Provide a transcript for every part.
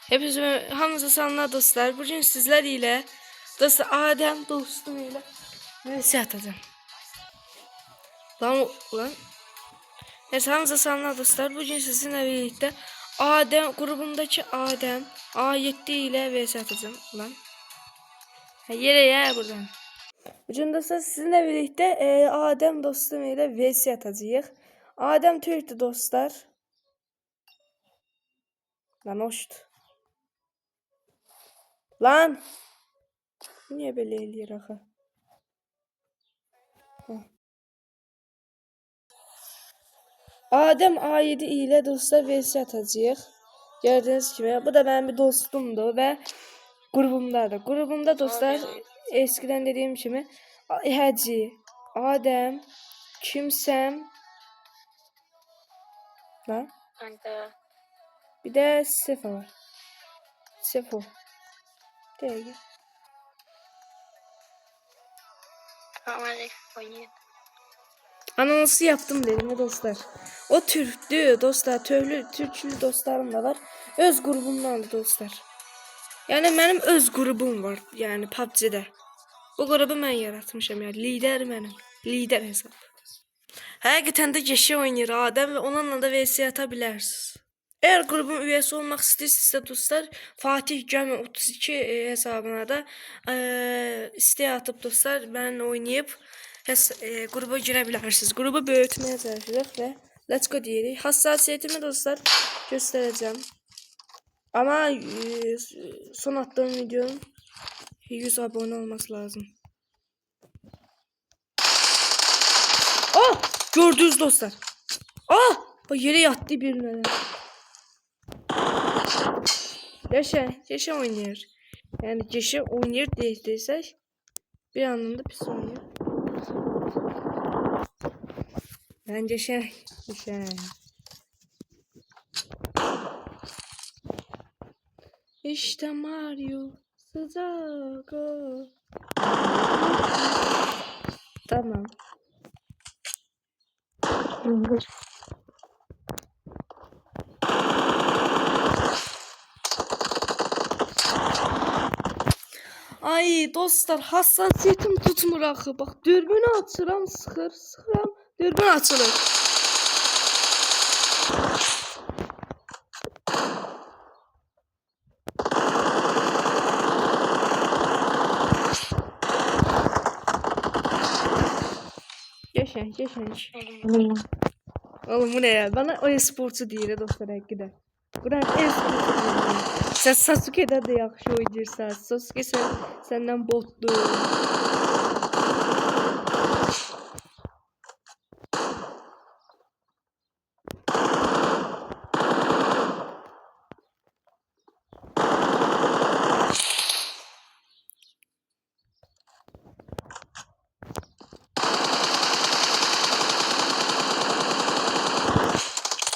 Hepinize hamınıza selamlar dostlar. Bugün sizler ile dostlar Adem dostum ile neyse atacağım. Lan. Neyse hamınıza selamlar dostlar. Bugün sizinle birlikte Adem grubundaki Adem A7 ile vs atacağım. Lan. Yere ya buradan. Bugün dostlar sizinle birlikte Adem dostum ile vs atacağız. Adem Türk'tü dostlar. Lan hoştu. Lan. Niye böyle eləyir axı? Adem A7 ile dostlar vs atacağıq. Gördüğünüz gibi bu da benim bir dostumdu ve grubumdadır. Grubumda dostlar eskiden dediğim gibi Hacı, Adem, Kimsem lan. Bir de Sefo var. Sefo. Değil. Anonsu yaptım dedim dostlar. O Türktü dostlar. Türkçülü dostlarım da var. Öz grubumdan da dostlar. Yani benim öz grubum var. Yani PUBG'de. Bu grubu ben yaratmışım yani. Lider benim. Lider hesap. Həqiqətən də geçi oynayır Adem ve onunla da vs atabilirsiniz. Eğer grubun üyesi olmak istiyorsanız dostlar Fatih Gəmi 32 hesabına da isteği atıp dostlar benimle oynayıp gruba girebilirsiniz. Grubu büyütmeye çalışacağız ve let's go diyelim. Hassasiyetimi dostlar göstereceğim. Ama son attığım videonun 100 abone olması lazım. Gördünüz dostlar. Bak yere yattı birine. Yaşa oynuyor. Yani yaşa oynuyor desek bir anlamda pis oynuyor. Bence yaşa. İşte Mario sıcak o. Tamam. Ay dostlar hassasiyetim tutmur axı. Bak dürbünü açıram sıxıram. Dürbün açılır. Geçen. Oğlum bu ne ya? Bana o e-sporcu değil dostlar hakikaten. Buran e-sporcu değil. Sen Sasuke'de de yaxşı oynayırsan. Sasuke senden botlu.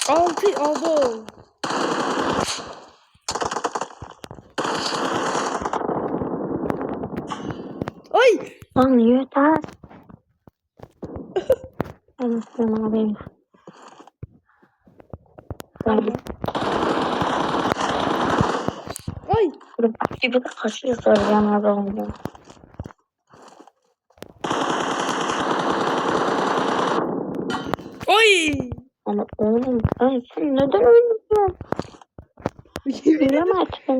Altı abo. Ay. Lan yeter. Anasını alayım. Ay. Bir de kaçıyor söyleyeceğim adamı. Oy. Ama oğlum sen neden oynuyorsun?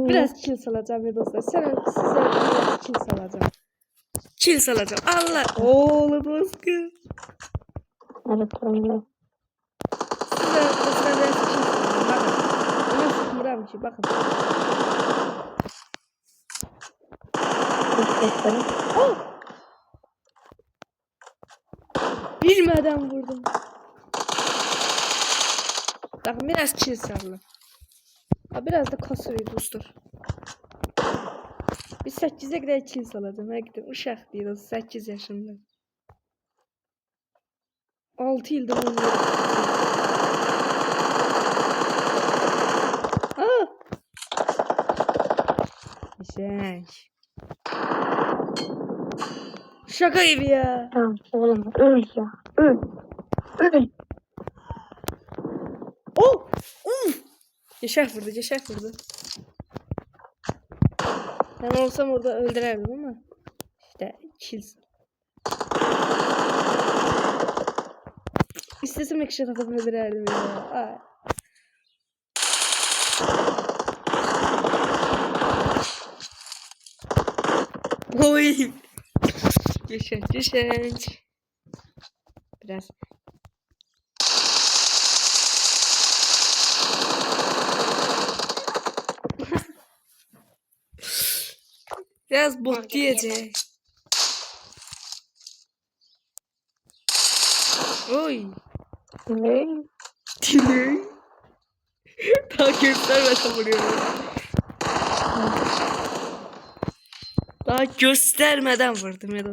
Biraz kill salacağım ya dostlar. Size biraz kill salacağım. Kill salacağım. Allah. Oğlum dostum. Evet oynuyor. Size dostlar biraz kill salacağım. Bakın. Ona sıkmıram ki. Bakın. Bilmeden vurdum. Bakın biraz kill saldım. Biraz da kasıyor dostlar. Bir 8'e kadar kill salacağım. Hakikaten uşaq değil. 8 yaşında. 6 yıldır oynuyorum. Güzel. Şaka gibi ya. Tamam oğlum öl ya. Öl. Yaşar vurdu. Ben olsam orada öldürerdim ama işte kills. İstesem ekşi atıp öldürerdim ya. Aa. Oy. Geçenç. Biraz. Biraz bot diyecek. Oy. Ne? Daha göstermeden vuruyorum. Daha göstermeden vurdum ya da.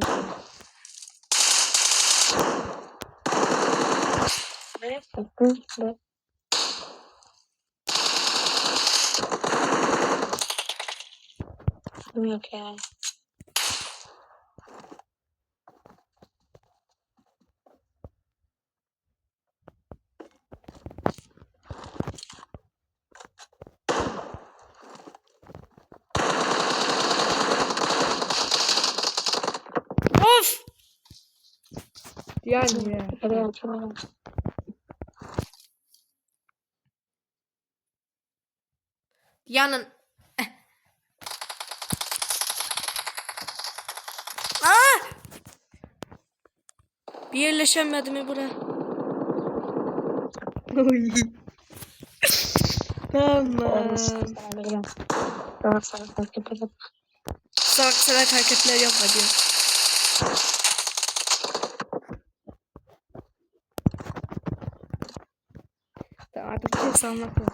Ne? Yok ya. Of! Yani ya. Evet. Yanın. Aa! Bir yerleşemedi mi bura? Oy. Tamam. Salak salak hareketler yapma diyor. Tamam artık kes anlatma.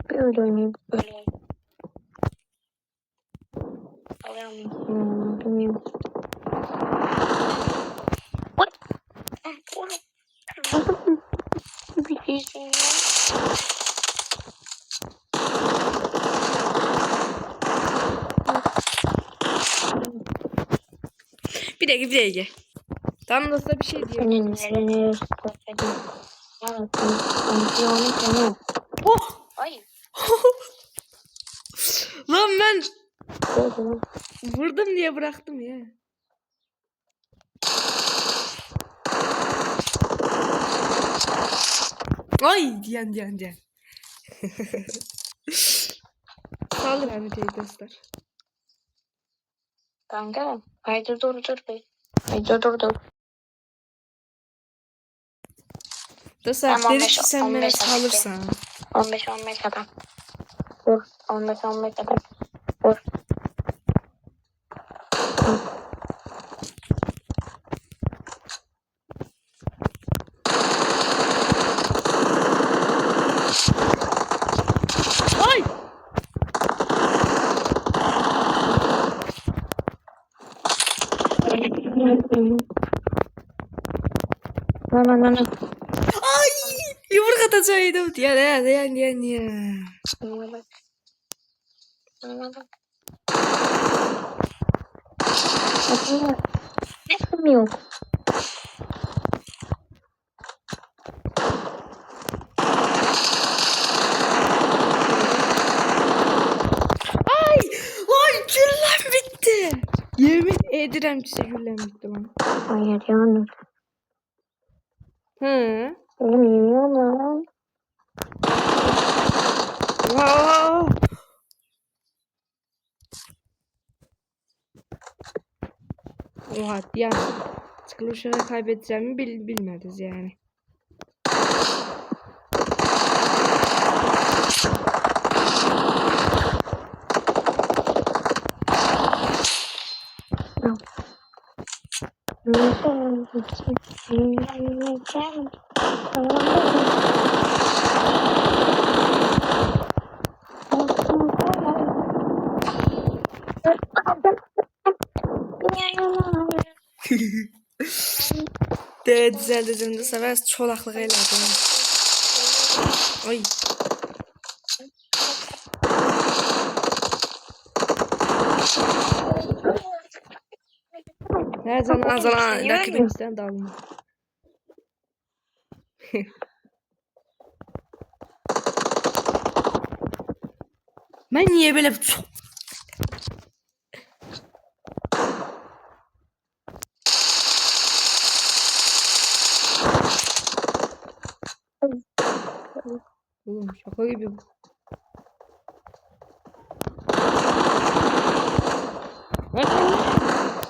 Böyle oynayayım. Böyle. Bilmiyorum. Bir şeysin ya. Bir dakika. Tam da bir şey diyor. Senin nereni spokladım. Ya sen seni. Oh! Ay. Lan ben Böyle. vurdum diye bıraktım ya. Ay diyen. Saldır Ahmet'e dostlar. Kanka. Haydi dur be. Haydi dur. Dostlar Tamam, dedi ki sen beni 15 salırsan. 15 kadar. Dur. 15 kadar. Dur. Ay! Lan. Ay! Yumruk atacaktım. Diyen. Bana bak. Ne yok? Ay! Ay güllem bitti. Yemin ederim size güllem bitti lan. Hayır yani. Hı. Bilmiyorum lan. Aa! Oha yani. Çıkılışa kaybedeceğimi bilmediniz yani. Düzelteceğim de sefer çolaklık eyledim. Ay. Her zaman rakibimizden dalma. Ben niye böyle çok... Oğlum şaka gibi.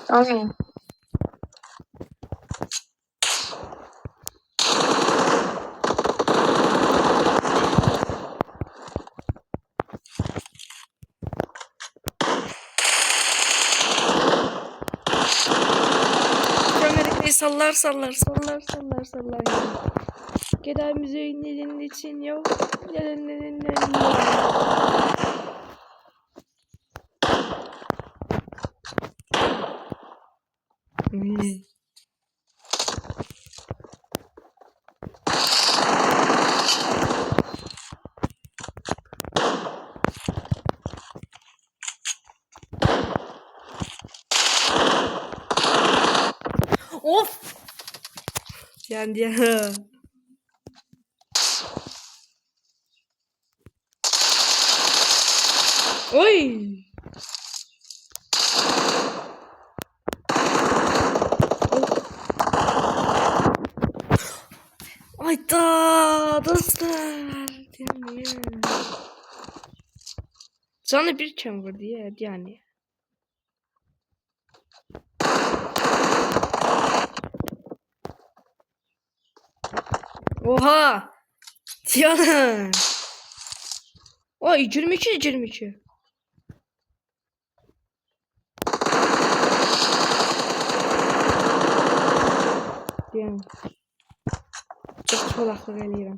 Aynen. Amerika'yı sallar. Geda müziğinin için yok. Of! Yani ya. Oy! Ayda dostlar. Yani. Sana bir çam vurdu ya yani. Oha! Yani. Ay 22. Yani. Çok çolaklı geliyorum.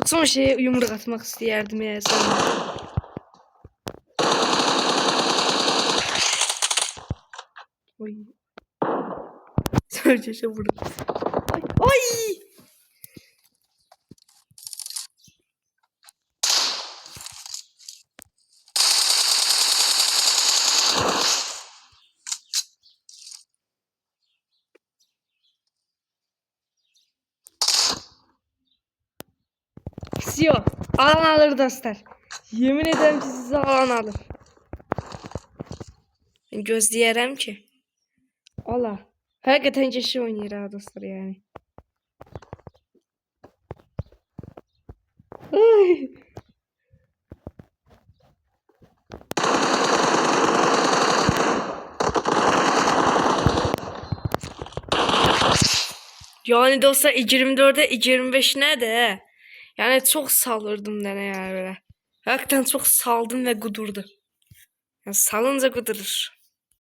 Son şeye yumruk atmak istiyerdim ya sana. Oy. Sadece vurdum. Ay. Ay. Yok. Alan alır dostlar. Yemin ederim ki size alan alır. Ben gözleyerem ki. Allah. Hakikaten ceşi oynuyor ha dostlar yani. Ay. Yani dostlar 24'e 25 ne de. Yani çok salırdım dene yani böyle. Hakikaten çok saldım ve gudurdu. Yani salınca gudurur.